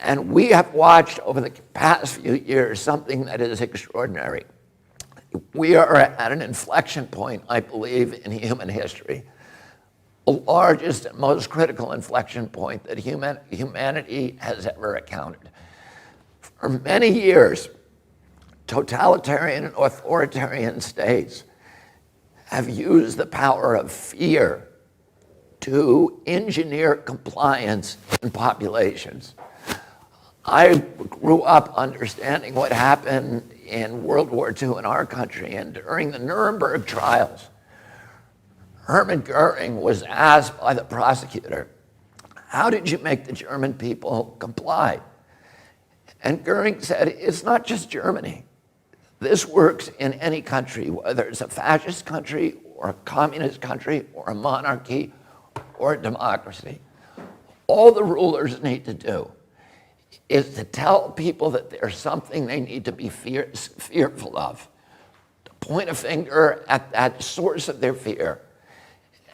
And we have watched over the past few years something that is extraordinary. We are at an inflection point, I believe, in human history. The largest and most critical inflection point that humanity has ever encountered. For many years, totalitarian and authoritarian states have used the power of fear to engineer compliance in populations. I grew up understanding what happened in World War II in our country, and during the Nuremberg trials, Hermann Goering was asked by the prosecutor, how did you make the German people comply? And Goering said, it's not just Germany. This works in any country, whether it's a fascist country or a communist country or a monarchy or a democracy. All the rulers need to do is to tell people that there's something they need to be fearful of, to point a finger at that source of their fear.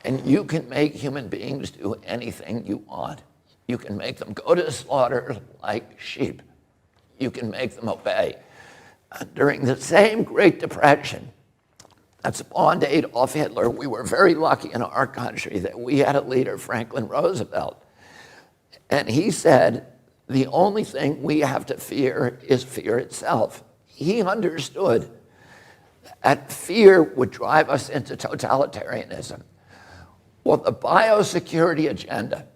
And you can make human beings do anything you want. You can make them go to slaughter like sheep. You can make them obey. During the same Great Depression that spawned Adolf Hitler, we were very lucky in our country that we had a leader, Franklin Roosevelt. And he said, the only thing we have to fear is fear itself. He understood that fear would drive us into totalitarianism. Well, the biosecurity agenda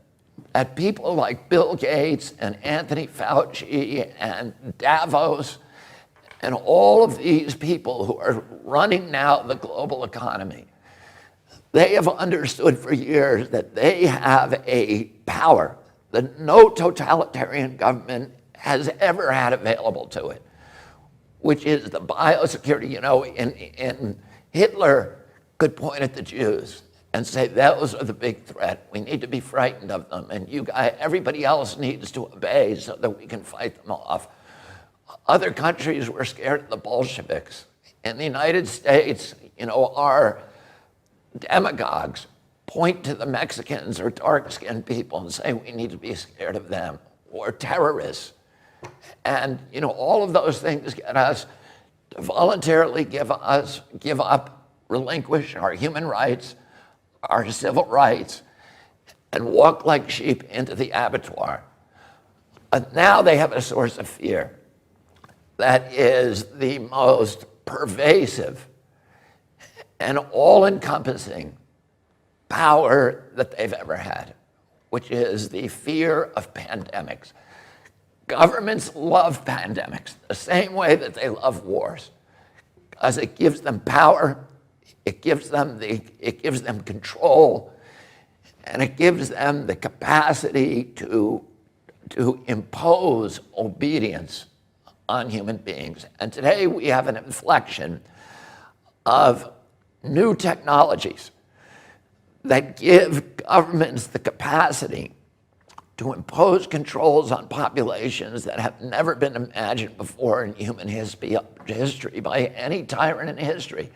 that people like Bill Gates and Anthony Fauci and Davos and all of these people who are running now the global economy, they have understood for years that they have a power that no totalitarian government has ever had available to it, which is the biosecurity. You know, in Hitler could point at the Jews and say, those are the big threat. We need to be frightened of them. And everybody else needs to obey so that we can fight them off. Other countries were scared of the Bolsheviks. In the United States, you know, our demagogues point to the Mexicans or dark-skinned people and say we need to be scared of them, or terrorists. And, you know, all of those things get us to voluntarily give up, relinquish our human rights, our civil rights, and walk like sheep into the abattoir. But now they have a source of fear that is the most pervasive and all-encompassing power that they've ever had, which is the fear of pandemics. Governments love pandemics the same way that they love wars, because it gives them power, it gives them control, and it gives them the capacity to impose obedience on human beings. And today we have an inflection of new technologies that give governments the capacity to impose controls on populations that have never been imagined before in human history by any tyrant in history.